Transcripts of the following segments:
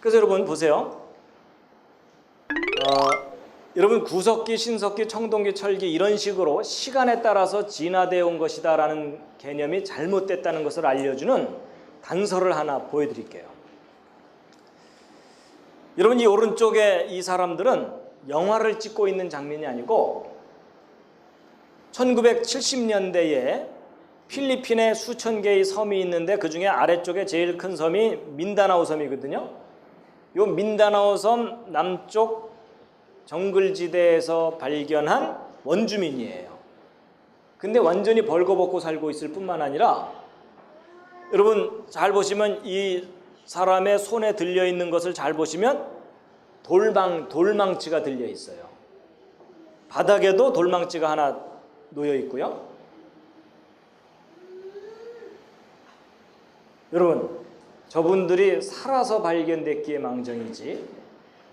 그래서 여러분 보세요. 여러분 구석기, 신석기, 청동기, 철기 이런 식으로 시간에 따라서 진화되어 온 것이다라는 개념이 잘못됐다는 것을 알려주는 단서를 하나 보여드릴게요. 여러분 이 오른쪽에 이 사람들은 영화를 찍고 있는 장면이 아니고 1970년대에 필리핀에 수천 개의 섬이 있는데 그 중에 아래쪽에 제일 큰 섬이 민다나오 섬이거든요. 이 민다나오 섬 남쪽 정글지대에서 발견한 원주민이에요. 근데 완전히 벌거벗고 살고 있을 뿐만 아니라 여러분 잘 보시면 이 사람의 손에 들려 있는 것을 잘 보시면 돌망치가 들려 있어요. 바닥에도 돌망치가 하나 놓여 있고요. 여러분 저분들이 살아서 발견됐기에 망정이지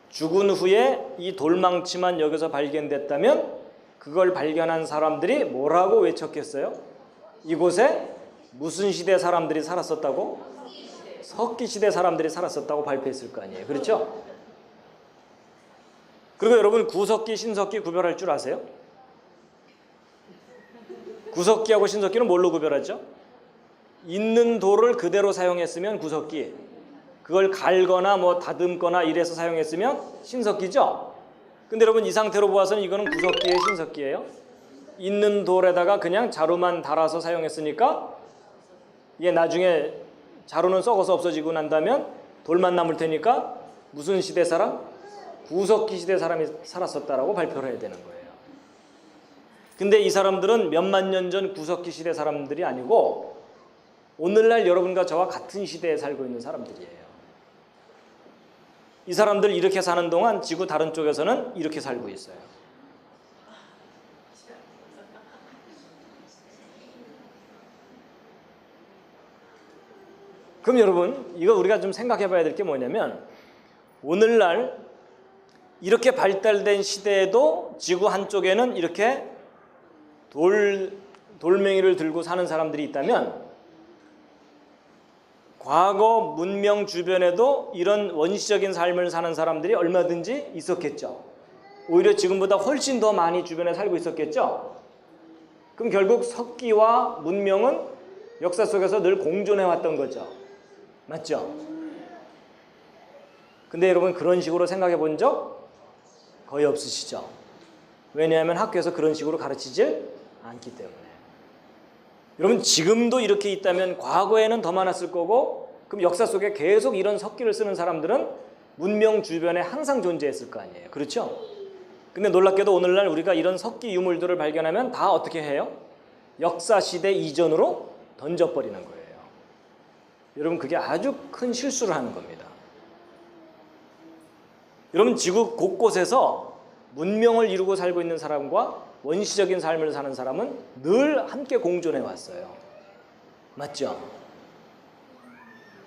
죽은 후에 이 돌망치만 여기서 발견됐다면 그걸 발견한 사람들이 뭐라고 외쳤겠어요? 이곳에 무슨 시대 사람들이 살았었다고? 석기시대 사람들이 살았었다고 발표했을 거 아니에요. 그렇죠? 그리고 여러분 구석기, 신석기 구별할 줄 아세요? 구석기하고 신석기는 뭘로 구별하죠? 있는 돌을 그대로 사용했으면 구석기, 그걸 갈거나 뭐 다듬거나 이래서 사용했으면 신석기죠? 근데 여러분 이 상태로 보아서는 이거는 구석기예요, 신석기예요? 있는 돌에다가 그냥 자루만 달아서 사용했으니까 이게 나중에 자루는 썩어서 없어지고 난다면 돌만 남을 테니까 무슨 시대 사람? 구석기 시대 사람이 살았었다라고 발표를 해야 되는 거예요. 근데 이 사람들은 몇만 년 전 구석기 시대 사람들이 아니고 오늘날 여러분과 저와 같은 시대에 살고 있는 사람들이에요. 이 사람들 이렇게 사는 동안 지구 다른 쪽에서는 이렇게 살고 있어요. 그럼 여러분 이거 우리가 좀 생각해 봐야 될 게 뭐냐면 오늘날 이렇게 발달된 시대에도 지구 한쪽에는 이렇게 돌멩이를 들고 사는 사람들이 있다면 과거 문명 주변에도 이런 원시적인 삶을 사는 사람들이 얼마든지 있었겠죠. 오히려 지금보다 훨씬 더 많이 주변에 살고 있었겠죠. 그럼 결국 석기와 문명은 역사 속에서 늘 공존해 왔던 거죠. 맞죠? 근데 여러분 그런 식으로 생각해 본 적 거의 없으시죠? 왜냐하면 학교에서 그런 식으로 가르치질 않기 때문에. 여러분 지금도 이렇게 있다면 과거에는 더 많았을 거고 그럼 역사 속에 계속 이런 석기를 쓰는 사람들은 문명 주변에 항상 존재했을 거 아니에요. 그렇죠? 근데 놀랍게도 오늘날 우리가 이런 석기 유물들을 발견하면 다 어떻게 해요? 역사시대 이전으로 던져버리는 거예요. 여러분 그게 아주 큰 실수를 하는 겁니다. 여러분 지구 곳곳에서 문명을 이루고 살고 있는 사람과 원시적인 삶을 사는 사람은 늘 함께 공존해 왔어요. 맞죠?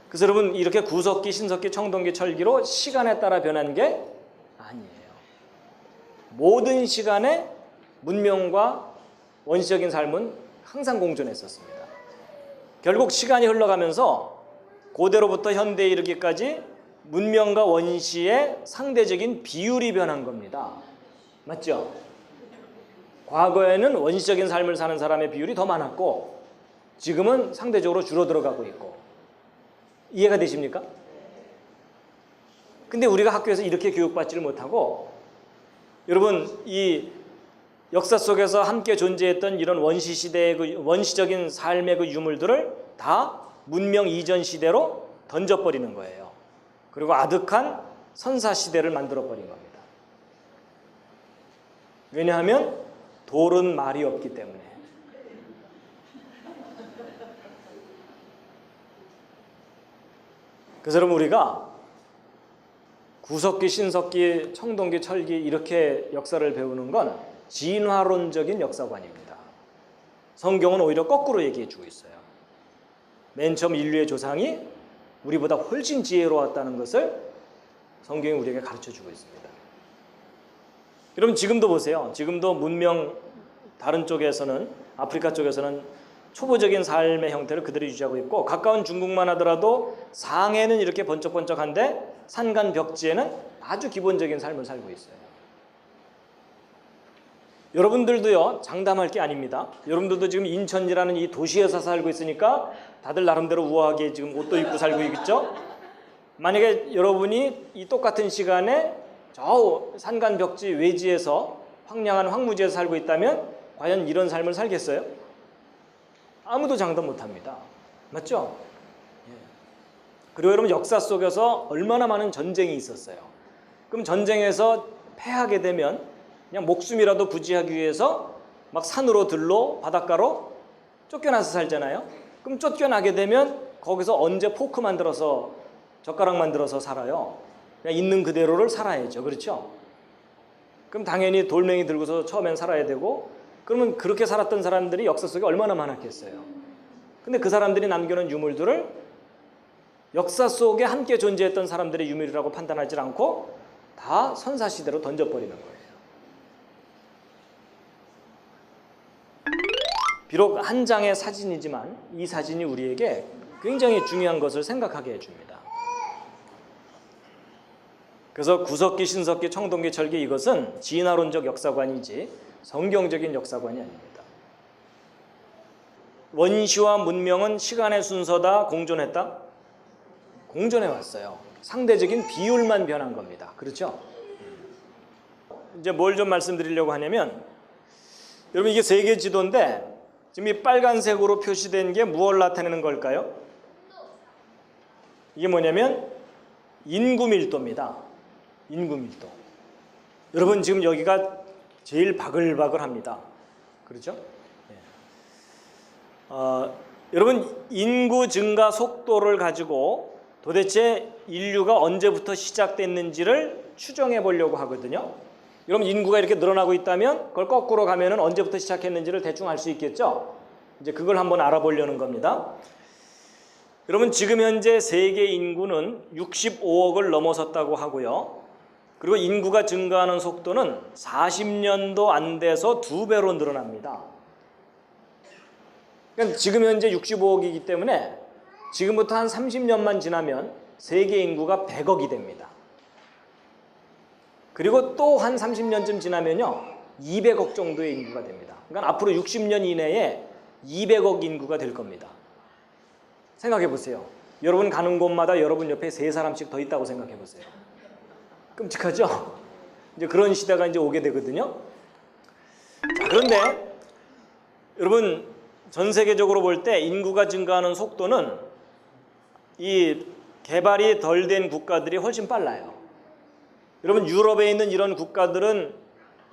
그래서 여러분 이렇게 구석기, 신석기, 청동기, 철기로 시간에 따라 변한 게 아니에요. 모든 시간에 문명과 원시적인 삶은 항상 공존했었습니다. 결국 시간이 흘러가면서 고대로부터 현대에 이르기까지 문명과 원시의 상대적인 비율이 변한 겁니다. 맞죠? 과거에는 원시적인 삶을 사는 사람의 비율이 더 많았고 지금은 상대적으로 줄어들어가고 있고 이해가 되십니까? 근데 우리가 학교에서 이렇게 교육받지를 못하고 여러분 이 역사 속에서 함께 존재했던 이런 원시시대의 원시적인 삶의 그 유물들을 다 문명 이전 시대로 던져버리는 거예요. 그리고 아득한 선사시대를 만들어버린 겁니다. 왜냐하면 돌은 말이 없기 때문에. 그래서 여러분 우리가 구석기, 신석기, 청동기, 철기 이렇게 역사를 배우는 건 진화론적인 역사관입니다. 성경은 오히려 거꾸로 얘기해 주고 있어요. 맨 처음 인류의 조상이 우리보다 훨씬 지혜로웠다는 것을 성경이 우리에게 가르쳐 주고 있습니다. 여러분 지금도 보세요. 지금도 문명 다른 쪽에서는 아프리카 쪽에서는 초보적인 삶의 형태를 그대로 유지하고 있고 가까운 중국만 하더라도 상해는 이렇게 번쩍번쩍한데 산간 벽지에는 아주 기본적인 삶을 살고 있어요. 여러분들도요, 장담할 게 아닙니다. 여러분들도 지금 인천이라는 이 도시에서 살고 있으니까 다들 나름대로 우아하게 지금 옷도 입고 살고 있겠죠? 만약에 여러분이 이 똑같은 시간에 저 산간 벽지 외지에서 황량한 황무지에서 살고 있다면 과연 이런 삶을 살겠어요? 아무도 장담 못합니다. 맞죠? 그리고 여러분 역사 속에서 얼마나 많은 전쟁이 있었어요. 그럼 전쟁에서 패하게 되면 그냥 목숨이라도 부지하기 위해서 막 산으로 들로 바닷가로 쫓겨나서 살잖아요. 그럼 쫓겨나게 되면 거기서 언제 포크 만들어서 젓가락 만들어서 살아요. 그냥 있는 그대로를 살아야죠. 그렇죠? 그럼 당연히 돌멩이 들고서 처음엔 살아야 되고, 그러면 그렇게 살았던 사람들이 역사 속에 얼마나 많았겠어요. 근데 그 사람들이 남겨놓은 유물들을 역사 속에 함께 존재했던 사람들의 유물이라고 판단하지 않고 다 선사시대로 던져버리는 거예요. 비록 한 장의 사진이지만 이 사진이 우리에게 굉장히 중요한 것을 생각하게 해줍니다. 그래서 구석기, 신석기, 청동기, 철기 이것은 진화론적 역사관이지 성경적인 역사관이 아닙니다. 원시와 문명은 시간의 순서다, 공존했다? 공존해 왔어요. 상대적인 비율만 변한 겁니다. 그렇죠? 이제 뭘 좀 말씀드리려고 하냐면, 여러분 이게 세계 지도인데 지금 이 빨간색으로 표시된 게 무엇을 나타내는 걸까요? 이게 뭐냐면 인구 밀도입니다. 인구 밀도. 여러분 지금 여기가 제일 바글바글합니다. 그렇죠? 여러분 인구 증가 속도를 가지고 도대체 인류가 언제부터 시작됐는지를 추정해 보려고 하거든요. 여러분 인구가 이렇게 늘어나고 있다면 그걸 거꾸로 가면은 언제부터 시작했는지를 대충 알 수 있겠죠. 이제 그걸 한번 알아보려는 겁니다. 여러분 지금 현재 세계 인구는 65억을 넘어섰다고 하고요. 그리고 인구가 증가하는 속도는 40년도 안 돼서 2배로 늘어납니다. 그러니까 지금 현재 65억이기 때문에 지금부터 한 30년만 지나면 세계 인구가 100억이 됩니다. 그리고 또 한 30년쯤 지나면요 200억 정도의 인구가 됩니다. 그러니까 앞으로 60년 이내에 200억 인구가 될 겁니다. 생각해 보세요. 여러분 가는 곳마다 여러분 옆에 3사람씩 더 있다고 생각해 보세요. 끔찍하죠? 이제 그런 시대가 이제 오게 되거든요. 자, 그런데 여러분 전 세계적으로 볼 때 인구가 증가하는 속도는 이 개발이 덜 된 국가들이 훨씬 빨라요. 여러분 유럽에 있는 이런 국가들은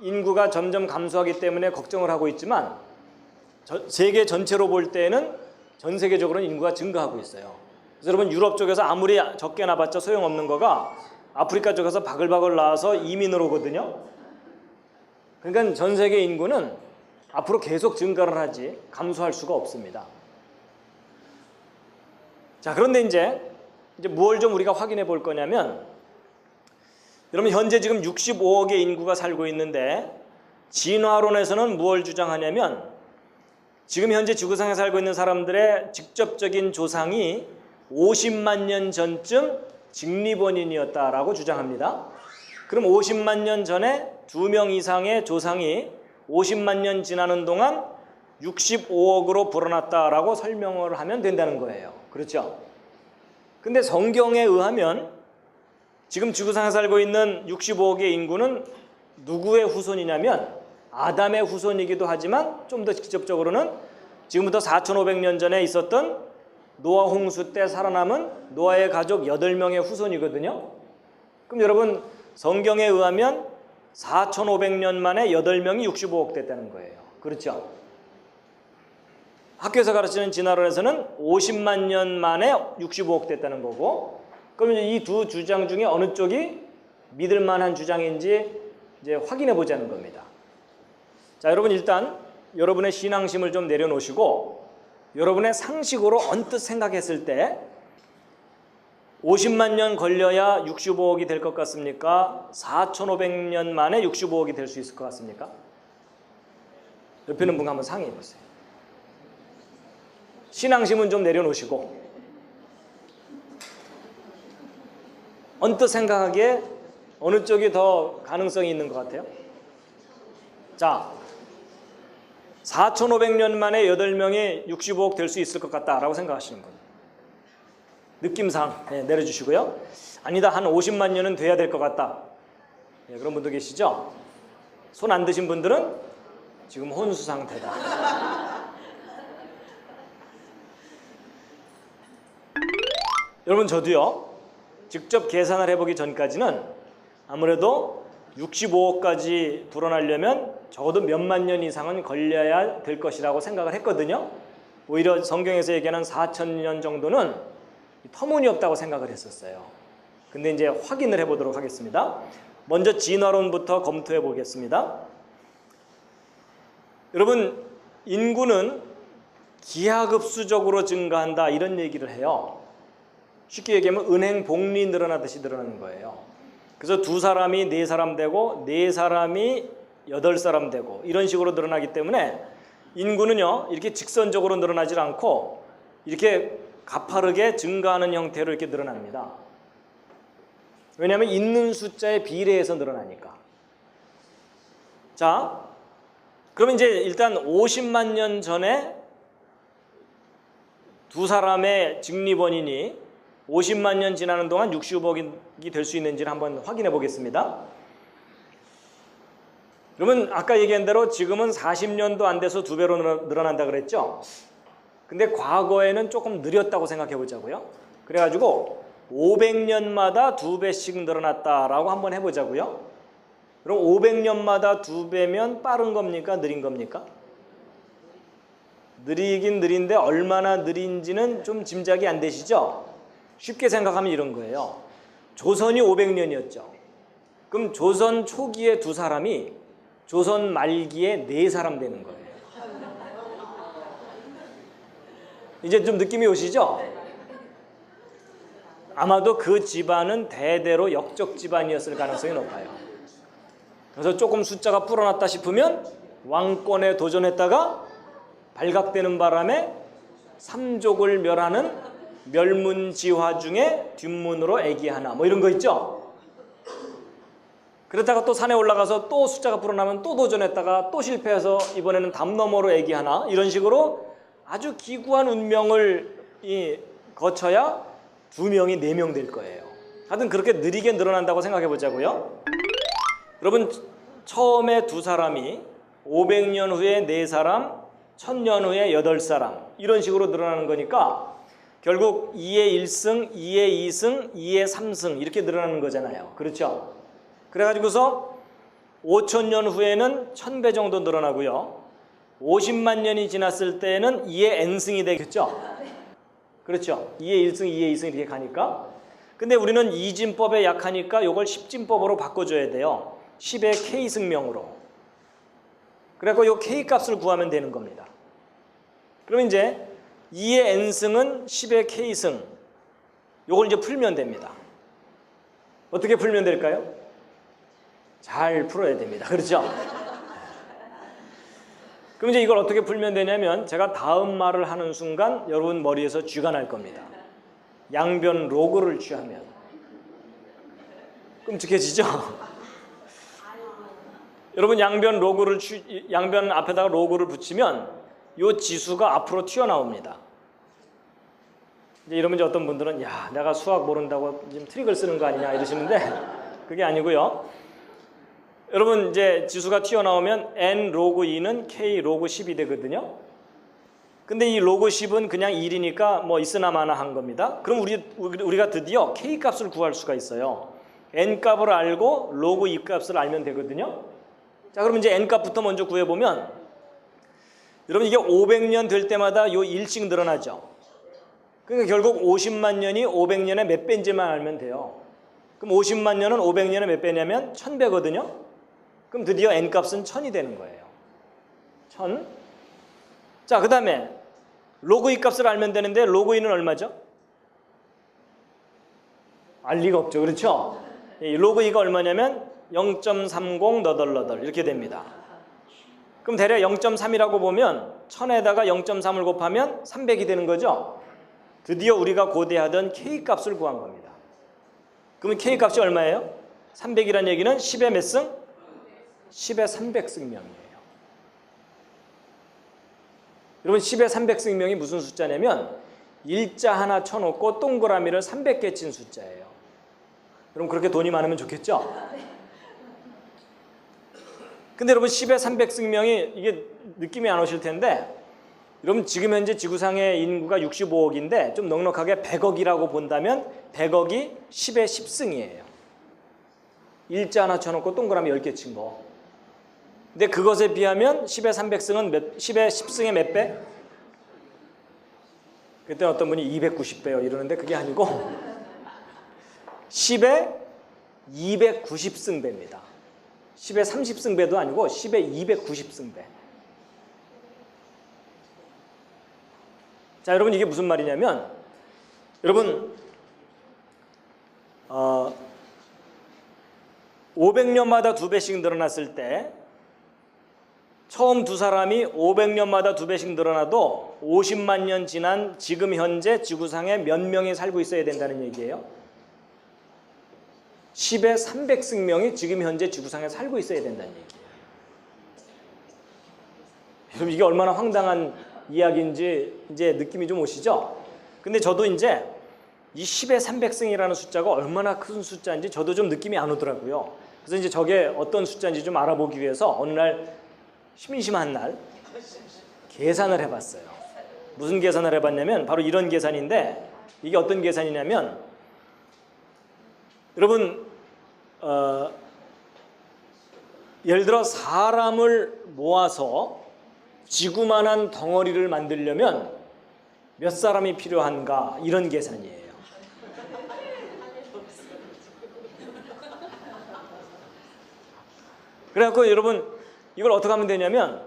인구가 점점 감소하기 때문에 걱정을 하고 있지만 세계 전체로 볼 때는 전 세계적으로는 인구가 증가하고 있어요. 그래서 여러분 유럽 쪽에서 아무리 적게 나봤자 소용없는 거가 아프리카 쪽에서 바글바글 나와서 이민을 오거든요. 그러니까 전 세계 인구는 앞으로 계속 증가를 하지 감소할 수가 없습니다. 자, 그런데 이제 뭘 좀 우리가 확인해 볼 거냐면, 여러분 현재 지금 65억의 인구가 살고 있는데 진화론에서는 무엇을 주장하냐면, 지금 현재 지구상에 살고 있는 사람들의 직접적인 조상이 50만 년 전쯤 직립원인이었다라고 주장합니다. 그럼 50만 년 전에 2명 이상의 조상이 50만 년 지나는 동안 65억으로 불어났다라고 설명을 하면 된다는 거예요. 그렇죠? 근데 성경에 의하면 지금 지구상에 살고 있는 65억의 인구는 누구의 후손이냐면 아담의 후손이기도 하지만 좀 더 직접적으로는 지금부터 4,500년 전에 있었던 노아 홍수 때 살아남은 노아의 가족 8명의 후손이거든요. 그럼 여러분 성경에 의하면 4,500년 만에 8명이 65억 됐다는 거예요. 그렇죠? 학교에서 가르치는 진화론에서는 50만 년 만에 65억 됐다는 거고, 그러면 이 두 주장 중에 어느 쪽이 믿을 만한 주장인지 이제 확인해 보자는 겁니다. 자, 여러분 일단 여러분의 신앙심을 좀 내려놓으시고 여러분의 상식으로 언뜻 생각했을 때 50만 년 걸려야 65억이 될 것 같습니까? 4,500년 만에 65억이 될 수 있을 것 같습니까? 옆에 있는 분과 한번 상의해 보세요. 신앙심은 좀 내려놓으시고 언뜻 생각하기에 어느 쪽이 더 가능성이 있는 것 같아요? 자, 4,500년 만에 8명이 65억 될 수 있을 것 같다라고 생각하시는 거예요. 느낌상 내려주시고요. 아니다, 한 50만 년은 돼야 될 것 같다. 그런 분도 계시죠? 손 안 드신 분들은 지금 혼수 상태다. 여러분, 저도요, 직접 계산을 해보기 전까지는 아무래도 65억까지 불어나려면 적어도 몇만 년 이상은 걸려야 될 것이라고 생각을 했거든요. 오히려 성경에서 얘기하는 4,000년 정도는 터무니없다고 생각을 했었어요. 근데 이제 확인을 해보도록 하겠습니다. 먼저 진화론부터 검토해 보겠습니다. 여러분, 인구는 기하급수적으로 증가한다, 이런 얘기를 해요. 쉽게 얘기하면 은행 복리 늘어나듯이 늘어나는 거예요. 그래서 2사람이 4사람 되고 4사람이 8사람 되고 이런 식으로 늘어나기 때문에 인구는요, 이렇게 직선적으로 늘어나질 않고 이렇게 가파르게 증가하는 형태로 이렇게 늘어납니다. 왜냐하면 있는 숫자에 비례해서 늘어나니까. 자, 그러면 이제 일단 50만 년 전에 2사람의 직립원인이 50만 년 지나는 동안 60억이 될 수 있는지를 한번 확인해 보겠습니다. 그러면 아까 얘기한 대로 지금은 40년도 안 돼서 2배로 늘어난다 그랬죠? 근데 과거에는 조금 느렸다고 생각해 보자고요. 그래가지고 500년마다 2배씩 늘어났다라고 한번 해보자고요. 그럼 500년마다 2배면 빠른 겁니까? 느린 겁니까? 느리긴 느린데 얼마나 느린지는 좀 짐작이 안 되시죠? 쉽게 생각하면 이런 거예요. 조선이 500년이었죠. 그럼 조선 초기에 2사람이 조선 말기에 4사람 되는 거예요. 이제 좀 느낌이 오시죠? 아마도 그 집안은 대대로 역적 집안이었을 가능성이 높아요. 그래서 조금 숫자가 불어났다 싶으면 왕권에 도전했다가 발각되는 바람에 삼족을 멸하는 멸문지화 중에 뒷문으로 애기 하나, 뭐 이런 거 있죠? 그러다가 또 산에 올라가서 또 숫자가 불어나면 또 도전했다가 또 실패해서 이번에는 담 너머로 애기 하나, 이런 식으로 아주 기구한 운명을 거쳐야 2명이 4명 될 거예요. 하여튼 그렇게 느리게 늘어난다고 생각해 보자고요. 여러분, 처음에 2사람이 500년 후에 4사람, 1000년 후에 8사람, 이런 식으로 늘어나는 거니까 결국 2의 1승, 2의 2승, 2의 3승 이렇게 늘어나는 거잖아요. 그렇죠? 그래가지고서 5000년 후에는 1000배 정도 늘어나고요. 50만 년이 지났을 때는 2의 n승이 되겠죠? 그렇죠? 2의 1승, 2의 2승 이렇게 가니까. 근데 우리는 이진법에 약하니까 이걸 10진법으로 바꿔줘야 돼요. 10의 k승명으로. 그래서 이 k 값을 구하면 되는 겁니다. 그럼 이제 2의 n승은 10의 k승. 이걸 이제 풀면 됩니다. 어떻게 풀면 될까요? 잘 풀어야 됩니다. 그렇죠? 그럼 이제 이걸 어떻게 풀면 되냐면 제가 다음 말을 하는 순간 여러분 머리에서 쥐가 날 겁니다. 양변 로그를 취하면. 끔찍해지죠? 여러분, 양변 앞에다가 로그를 붙이면 이 지수가 앞으로 튀어나옵니다. 이제 이러면 이제 어떤 분들은 야, 내가 수학 모른다고 지금 트릭을 쓰는 거 아니냐 이러시는데 그게 아니고요. 여러분, 이제 지수가 튀어나오면 n 로그 2는 k 로그 10이 되거든요. 근데 이 로그 10은 그냥 1이니까 뭐 있으나 마나 한 겁니다. 그럼 우리가 드디어 k 값을 구할 수가 있어요. n 값을 알고 로그 2 값을 알면 되거든요. 자, 그럼 이제 n 값부터 먼저 구해보면 여러분, 이게 500년 될 때마다 요 1씩 늘어나죠. 그러니까 결국 50만 년이 500년의 몇 배인지만 알면 돼요. 그럼 50만 년은 500년의 몇 배냐면 1000배거든요. 그럼 드디어 n 값은 1000이 되는 거예요. 1000. 자, 그 다음에 로그 2 값을 알면 되는데 로그 2는 얼마죠? 알 리가 없죠. 그렇죠? 이 로그 2가 얼마냐면 0.30 너덜너덜 이렇게 됩니다. 그럼 대략 0.3이라고 보면 1000에다가 0.3을 곱하면 300이 되는 거죠. 드디어 우리가 고대하던 k 값을 구한 겁니다. 그러면 K 값이 얼마예요? 300이라는 얘기는 10의 몇 승? 10의 300승명이에요. 여러분 10의 300승명이 무슨 숫자냐면 일자 하나 쳐놓고 동그라미를 300개 친 숫자예요. 여러분 그렇게 돈이 많으면 좋겠죠? 근데 여러분 10의 300승명이 이게 느낌이 안 오실 텐데 여러분 지금 현재 지구상의 인구가 65억인데 좀 넉넉하게 100억이라고 본다면 100억이 10의 10승이에요. 일자 하나 쳐놓고 동그라미 10개 친 거. 근데 그것에 비하면 10의 300승은 10의 10승의 몇 배? 그때 어떤 분이 290배요 이러는데 그게 아니고 10의 290승배입니다. 10의 30승배도 아니고 10의 290승배. 자, 여러분 이게 무슨 말이냐면 여러분 500년마다 2배씩 늘어났을 때 처음 두 사람이 500년마다 2배씩 늘어나도 50만 년 지난 지금 현재 지구상에 몇 명이 살고 있어야 된다는 얘기예요. 10의 300승명이 지금 현재 지구상에 살고 있어야 된다는 얘기예요. 여러분 이게 얼마나 황당한 이야기인지 이제 느낌이 좀 오시죠? 근데 저도 이제 이 10의 300승이라는 숫자가 얼마나 큰 숫자인지 저도 좀 느낌이 안 오더라고요. 그래서 이제 저게 어떤 숫자인지 좀 알아보기 위해서 어느 날 심심한 날 계산을 해봤어요. 무슨 계산을 해봤냐면 바로 이런 계산인데 이게 어떤 계산이냐면 여러분 예를 들어 사람을 모아서 지구만한 덩어리를 만들려면 몇 사람이 필요한가 이런 계산이에요. 그래갖고 여러분 이걸 어떻게 하면 되냐면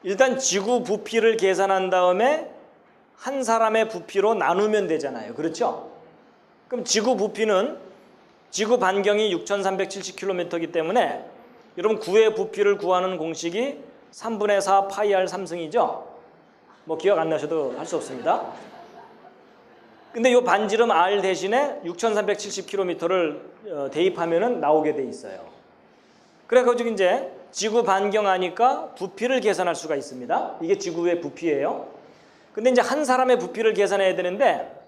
일단 지구 부피를 계산한 다음에 한 사람의 부피로 나누면 되잖아요. 그렇죠? 그럼 지구 부피는 지구 반경이 6370km이기 때문에 여러분 구의 부피를 구하는 공식이 3분의 4 파이 r 3승이죠. 뭐 기억 안 나셔도 할 수 없습니다. 근데 이 반지름 r 대신에 6370km를 대입하면은 나오게 돼 있어요. 그래가지고 이제 지구 반경하니까 부피를 계산할 수가 있습니다. 이게 지구의 부피예요. 근데 이제 한 사람의 부피를 계산해야 되는데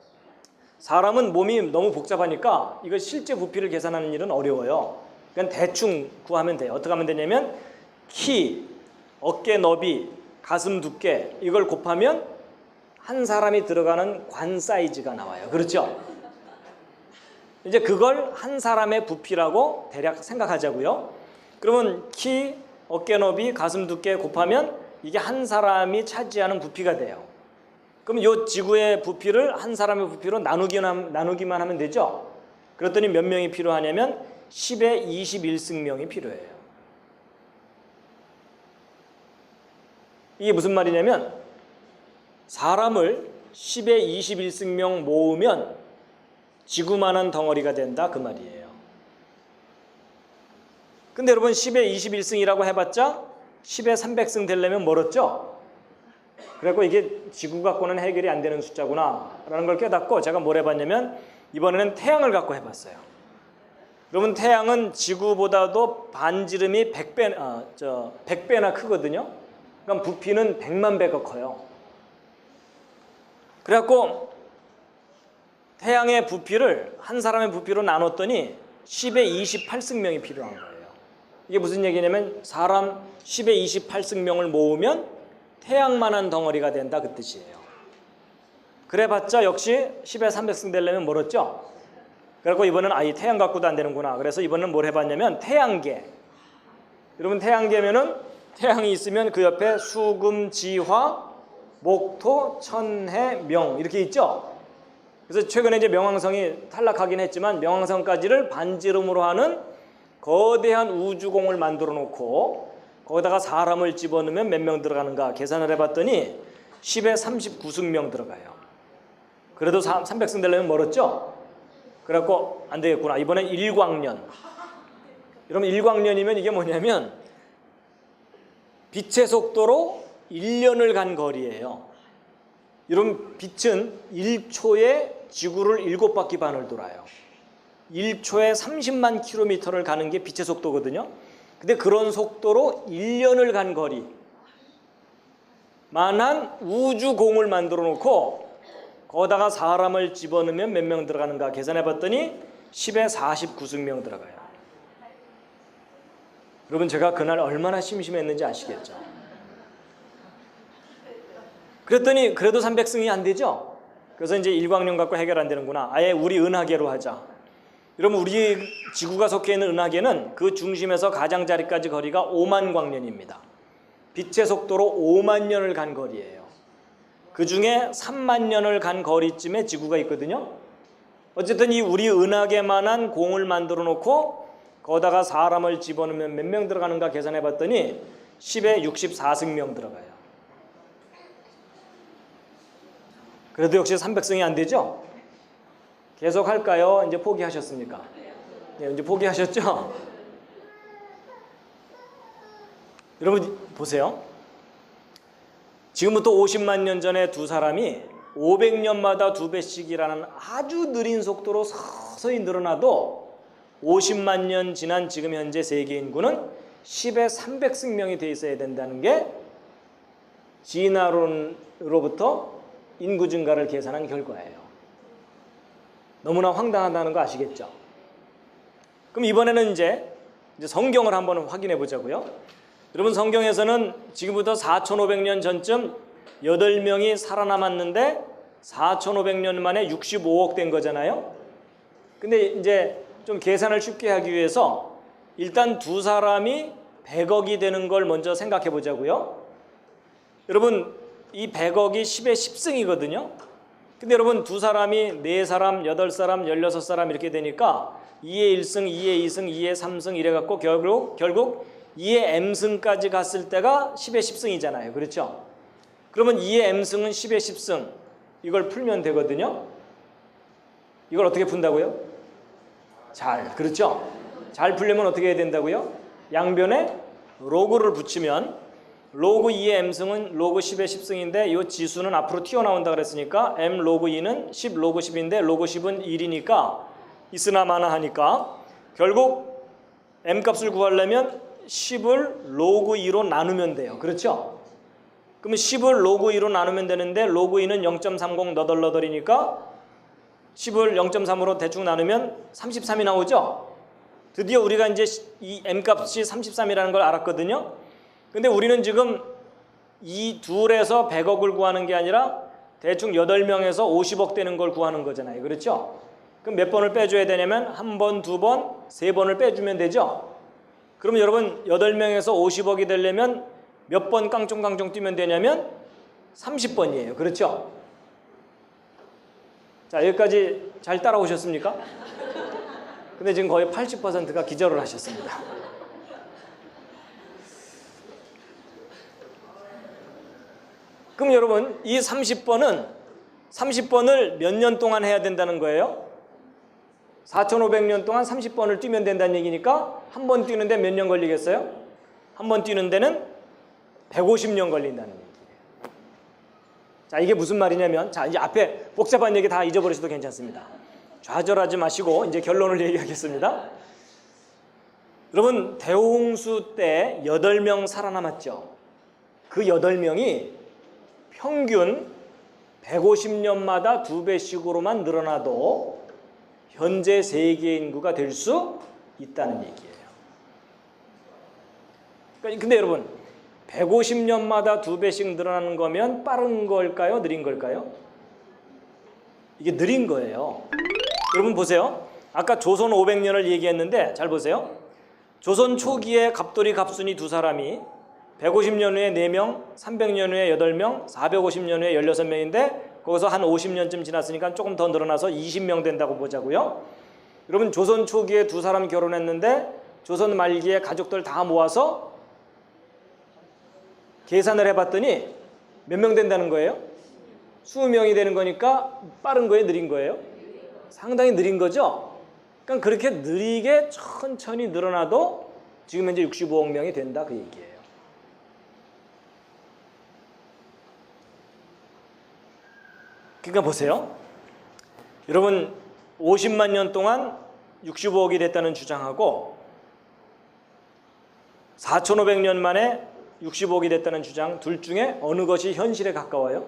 사람은 몸이 너무 복잡하니까 이거 실제 부피를 계산하는 일은 어려워요. 그냥 대충 구하면 돼요. 어떻게 하면 되냐면 키, 어깨 너비, 가슴 두께 이걸 곱하면 한 사람이 들어가는 관 사이즈가 나와요. 그렇죠? 이제 그걸 한 사람의 부피라고 대략 생각하자고요. 그러면 키, 어깨 너비, 가슴 두께 곱하면 이게 한 사람이 차지하는 부피가 돼요. 그럼 이 지구의 부피를 한 사람의 부피로 나누기만 하면 되죠. 그랬더니 몇 명이 필요하냐면 10의 21승명이 필요해요. 이게 무슨 말이냐면 사람을 10의 21승명 모으면 지구만한 덩어리가 된다 그 말이에요. 근데 여러분 10의 21승이라고 해봤자 10의 300승 되려면 멀었죠? 그래서 이게 지구 갖고는 해결이 안 되는 숫자구나 라는 걸 깨닫고 제가 뭘 해봤냐면 이번에는 태양을 갖고 해봤어요. 여러분 태양은 지구보다도 반지름이 100배나 크거든요. 그러니까 부피는 100만 배가 커요. 그래갖고 태양의 부피를 한 사람의 부피로 나눴더니 10의 28승명이 필요한 거예요. 이게 무슨 얘기냐면 사람 10의 28승명을 모으면 태양만한 덩어리가 된다 그 뜻이에요. 그래봤자 역시 10의 300승 되려면 멀었죠. 그래갖고 이번엔 이 태양 갖고도 안 되는구나. 그래서 이번엔 뭘 해봤냐면 태양계. 여러분 태양계면은 태양이 있으면 그 옆에 수금, 지화, 목토, 천해, 명 이렇게 있죠. 그래서 최근에 이제 명왕성이 탈락하긴 했지만 명왕성까지를 반지름으로 하는 거대한 우주공을 만들어 놓고 거기다가 사람을 집어넣으면 몇 명 들어가는가 계산을 해봤더니 10의 39승명 들어가요. 그래도 300승 되려면 멀었죠. 그래갖고 안 되겠구나. 이번엔 일광년. 여러분 일광년이면 이게 뭐냐면 빛의 속도로 1년을 간 거리예요. 여러분 빛은 1초에 지구를 7바퀴 반을 돌아요. 1초에 30만 킬로미터를 가는 게 빛의 속도거든요. 근데 그런 속도로 1년을 간 거리만한 우주공을 만들어 놓고 거기다가 사람을 집어넣으면 몇 명 들어가는가 계산해 봤더니 10에 49승명 들어가요. 여러분 제가 그날 얼마나 심심했는지 아시겠죠? 그랬더니 그래도 300승이 안 되죠? 그래서 이제 일광용 갖고 해결 안 되는구나. 아예 우리 은하계로 하자. 여러분 우리 지구가 속해 있는 은하계는 그 중심에서 가장자리까지 거리가 5만 광년입니다. 빛의 속도로 5만 년을 간 거리예요. 그 중에 3만 년을 간 거리쯤에 지구가 있거든요. 어쨌든 이 우리 은하계만한 공을 만들어 놓고 거기다가 사람을 집어넣으면 몇 명 들어가는가 계산해 봤더니 10에 64승명 들어가요. 그래도 역시 300승이 안 되죠? 계속 할까요? 이제 포기하셨습니까? 네, 이제 포기하셨죠? 여러분 보세요. 지금부터 50만 년 전에 두 사람이 500년마다 2배씩이라는 아주 느린 속도로 서서히 늘어나도 50만 년 지난 지금 현재 세계 인구는 10에 300승명이 돼 있어야 된다는 게 진화론으로부터 인구 증가를 계산한 결과예요. 너무나 황당하다는 거 아시겠죠? 그럼 이번에는 이제 성경을 한번 확인해 보자고요. 여러분 성경에서는 지금부터 4,500년 전쯤 8명이 살아남았는데 4,500년 만에 65억 된 거잖아요. 근데 이제 좀 계산을 쉽게 하기 위해서 일단 두 사람이 100억이 되는 걸 먼저 생각해 보자고요. 여러분 이 100억이 10의 10승이거든요. 근데 여러분 두 사람이 4사람, 8사람, 16사람 이렇게 되니까 2의 1승, 2의 2승, 2의 3승 이래 갖고 결국 2의 m승까지 갔을 때가 10의 10승이잖아요. 그렇죠? 그러면 2의 m승은 10의 10승 이걸 풀면 되거든요. 이걸 어떻게 푼다고요? 그렇죠? 잘 풀려면 어떻게 해야 된다고요? 양변에 로그를 붙이면 로그 2의 m승은 로그 10의 10승인데 이 지수는 앞으로 튀어나온다 그랬으니까 m 로그 2는 10 로그 10인데 로그 10은 1이니까 있으나 마나 하니까 결국 m 값을 구하려면 10을 로그 2로 나누면 돼요. 그렇죠? 그러면 10을 로그 2로 나누면 되는데 로그 2는 0.30 너덜너덜이니까 10을 0.3으로 대충 나누면 33이 나오죠? 드디어 우리가 이제 이 m값이 33이라는 걸 알았거든요. 근데 우리는 지금 이 둘에서 100억을 구하는 게 아니라 대충 8명에서 50억 되는 걸 구하는 거잖아요. 그렇죠? 그럼 몇 번을 빼줘야 되냐면 1번, 2번, 3번을 빼주면 되죠? 그럼 여러분 8명에서 50억이 되려면 몇 번 깡총깡총 뛰면 되냐면 30번이에요. 그렇죠? 자, 여기까지 잘 따라오셨습니까? 근데 지금 거의 80%가 기절을 하셨습니다. 그럼 여러분 이 30번을 몇 년 동안 해야 된다는 거예요? 4,500년 동안 30번을 뛰면 된다는 얘기니까 한 번 뛰는데 몇 년 걸리겠어요? 한 번 뛰는 데는 150년 걸린다는 얘기예요. 자, 이게 무슨 말이냐면 자, 이제 앞에 복잡한 얘기 다 잊어버리셔도 괜찮습니다. 좌절하지 마시고 이제 결론을 얘기하겠습니다. 여러분 대홍수 때 8명 살아남았죠. 그 8명이 평균 150년마다 2배씩으로만 늘어나도 현재 세계 인구가 될 수 있다는 얘기예요. 근데 여러분 150년마다 2배씩 늘어나는 거면 빠른 걸까요? 느린 걸까요? 이게 느린 거예요. 여러분 보세요. 아까 조선 500년을 얘기했는데 잘 보세요. 조선 초기에 갑돌이 갑순이 두 사람이 150년 후에 4명, 300년 후에 8명, 450년 후에 16명인데 거기서 한 50년쯤 지났으니까 조금 더 늘어나서 20명 된다고 보자고요. 여러분 조선 초기에 두 사람 결혼했는데 조선 말기에 가족들 다 모아서 계산을 해봤더니 몇 명 된다는 거예요? 20명이 되는 거니까 빠른 거예요? 느린 거예요? 상당히 느린 거죠? 그러니까 그렇게 느리게 천천히 늘어나도 지금 현재 65억 명이 된다 그 얘기예요. 그러니까 보세요. 여러분 50만 년 동안 65억이 됐다는 주장하고 4,500년 만에 65억이 됐다는 주장 둘 중에 어느 것이 현실에 가까워요?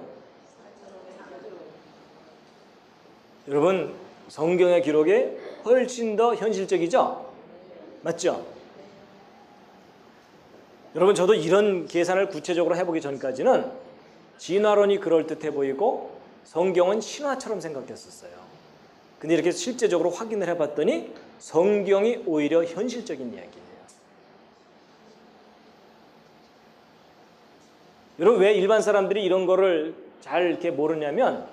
여러분, 성경의 기록이 훨씬 더 현실적이죠? 맞죠? 여러분, 저도 이런 계산을 구체적으로 해보기 전까지는 진화론이 그럴듯해 보이고 성경은 신화처럼 생각했었어요. 근데 이렇게 실제적으로 확인을 해봤더니 성경이 오히려 현실적인 이야기예요. 여러분, 왜 일반 사람들이 이런 거를 잘 이렇게 모르냐면,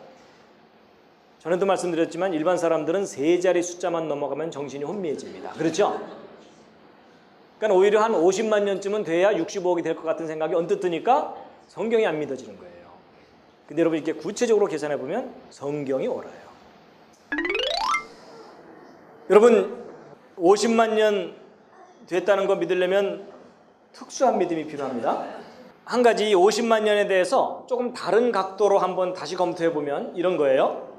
전에도 말씀드렸지만 일반 사람들은 세 자리 숫자만 넘어가면 정신이 혼미해집니다. 그렇죠? 그러니까 오히려 한 50만 년쯤은 돼야 65억이 될 것 같은 생각이 언뜻 드니까 성경이 안 믿어지는 거예요. 근데 여러분, 이렇게 구체적으로 계산해 보면 성경이 옳아요. 여러분, 50만 년 됐다는 거 믿으려면 특수한 믿음이 필요합니다. 한 가지 50만 년에 대해서 조금 다른 각도로 한번 다시 검토해 보면 이런 거예요.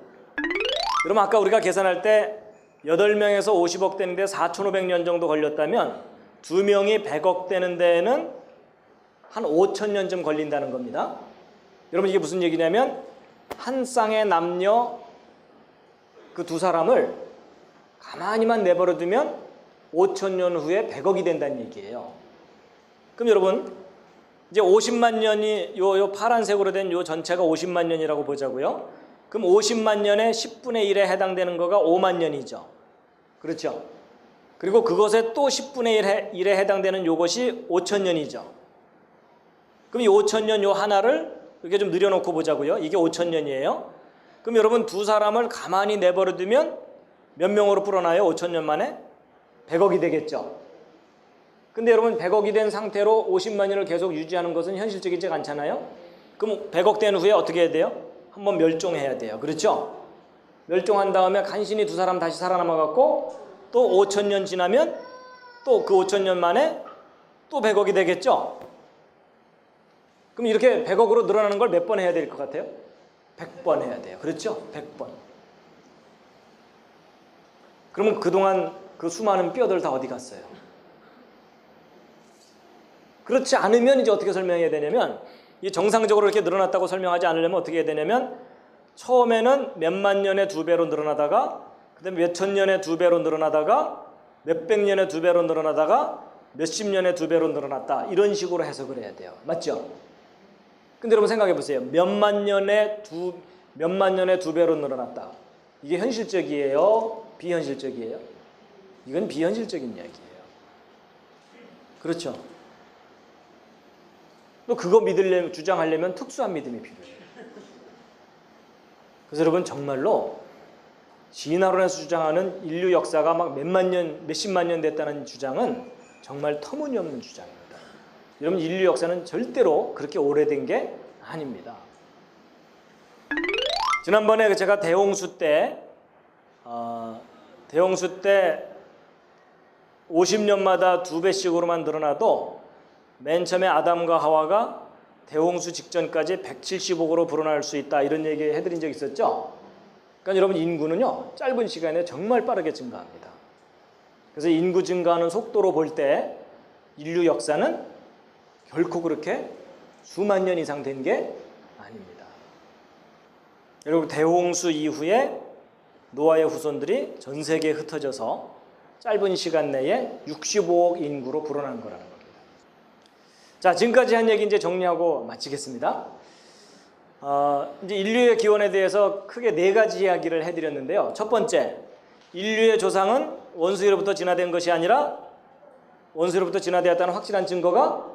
그럼 아까 우리가 계산할 때 8명에서 50억 되는데 4,500년 정도 걸렸다면 2명이 100억 되는 데에는 한 5,000년쯤 걸린다는 겁니다. 여러분, 이게 무슨 얘기냐면 한 쌍의 남녀 그 두 사람을 가만히만 내버려 두면 5,000년 후에 100억이 된다는 얘기예요. 그럼 여러분, 이제 50만 년이 요 파란색으로 된 요 전체가 50만 년이라고 보자고요. 그럼 50만 년의 10분의 1에 해당되는 거가 5만 년이죠. 그렇죠? 그리고 그것에 또 10분의 1에 해당되는 요것이 5,000년이죠. 그럼 이 5,000년 요 하나를 이렇게 좀 늘여놓고 보자고요. 이게 5,000년이에요. 그럼 여러분, 두 사람을 가만히 내버려 두면 몇 명으로 불어나요? 5,000년 만에? 100억이 되겠죠. 근데 여러분, 100억이 된 상태로 50만 년을 계속 유지하는 것은 현실적이지 않잖아요. 그럼 100억 된 후에 어떻게 해야 돼요? 한번 멸종해야 돼요. 그렇죠? 멸종한 다음에 간신히 두 사람 다시 살아남아갖고 또 5,000년 지나면 또 그 5,000년 만에 또 100억이 되겠죠? 그럼 이렇게 100억으로 늘어나는 걸 몇 번 해야 될 것 같아요? 100번 해야 돼요. 그렇죠? 100번. 그러면 그동안 그 수많은 뼈들 다 어디 갔어요? 그렇지 않으면 이제 어떻게 설명해야 되냐면, 이 정상적으로 이렇게 늘어났다고 설명하지 않으려면 어떻게 해야 되냐면, 처음에는 몇만 년에 2배로 늘어나다가, 그 다음에 몇천 년에 2배로 늘어나다가, 몇백 년에 2배로 늘어나다가, 몇십 년에 2배로 늘어났다. 이런 식으로 해석을 해야 돼요. 맞죠? 근데 여러분 생각해 보세요. 몇만 년에 2배로 늘어났다. 이게 현실적이에요? 비현실적이에요? 이건 비현실적인 이야기예요. 그렇죠? 또 그거 믿으려면, 주장하려면 특수한 믿음이 필요해요. 그래서 여러분, 정말로 진화론에서 주장하는 인류 역사가 막 몇만 년, 몇십만 년 됐다는 주장은 정말 터무니없는 주장입니다. 여러분, 인류 역사는 절대로 그렇게 오래된 게 아닙니다. 지난번에 제가 대홍수 때 50년마다 2배씩으로만 늘어나도 맨 처음에 아담과 하와가 대홍수 직전까지 170억으로 불어날 수 있다, 이런 얘기 해드린 적 있었죠? 그러니까 여러분, 인구는요 짧은 시간에 정말 빠르게 증가합니다. 그래서 인구 증가하는 속도로 볼 때 인류 역사는 결코 그렇게 수만 년 이상 된 게 아닙니다. 여러분, 대홍수 이후에 노아의 후손들이 전 세계에 흩어져서 짧은 시간 내에 65억 인구로 불어난 거라는 겁니다. 자, 지금까지 한 얘기 이제 정리하고 마치겠습니다. 이제 인류의 기원에 대해서 크게 4가지 이야기를 해드렸는데요. 첫 번째, 인류의 조상은 원수로부터 진화된 것이 아니라 원수로부터 진화되었다는 확실한 증거가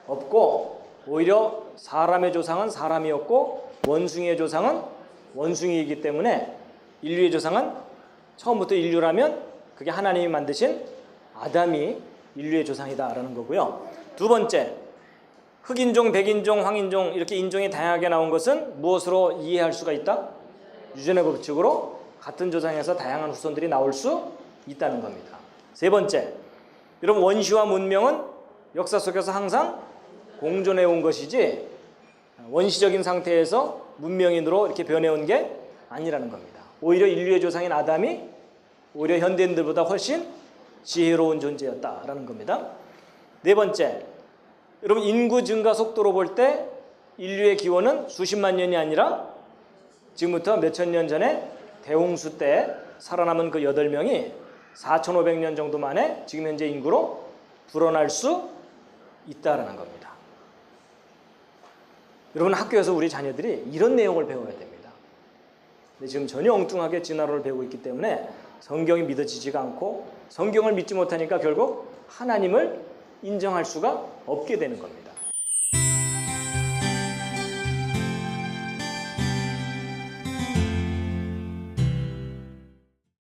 없고, 오히려 사람의 조상은 사람이었고 원숭이의 조상은 원숭이이기 때문에 인류의 조상은 처음부터 인류라면 그게 하나님이 만드신 아담이 인류의 조상이다라는 거고요. 두 번째, 흑인종, 백인종, 황인종 이렇게 인종이 다양하게 나온 것은 무엇으로 이해할 수가 있다? 유전의 법칙으로 같은 조상에서 다양한 후손들이 나올 수 있다는 겁니다. 세 번째, 여러분, 원시와 문명은 역사 속에서 항상 공존해 온 것이지 원시적인 상태에서 문명인으로 이렇게 변해온 게 아니라는 겁니다. 오히려 인류의 조상인 아담이 오히려 현대인들보다 훨씬 지혜로운 존재였다라는 겁니다. 네 번째, 여러분 인구 증가 속도로 볼 때 인류의 기원은 수십만 년이 아니라 지금부터 몇천 년 전에 대홍수 때 살아남은 그 8명이 4,500년 정도 만에 지금 현재 인구로 불어날 수 있다라는 겁니다. 여러분 학교에서 우리 자녀들이 이런 내용을 배워야 됩니다. 근데 지금 전혀 엉뚱하게 진화론을 배우고 있기 때문에 성경이 믿어지지가 않고 성경을 믿지 못하니까 결국 하나님을 인정할 수가 없게 되는 겁니다.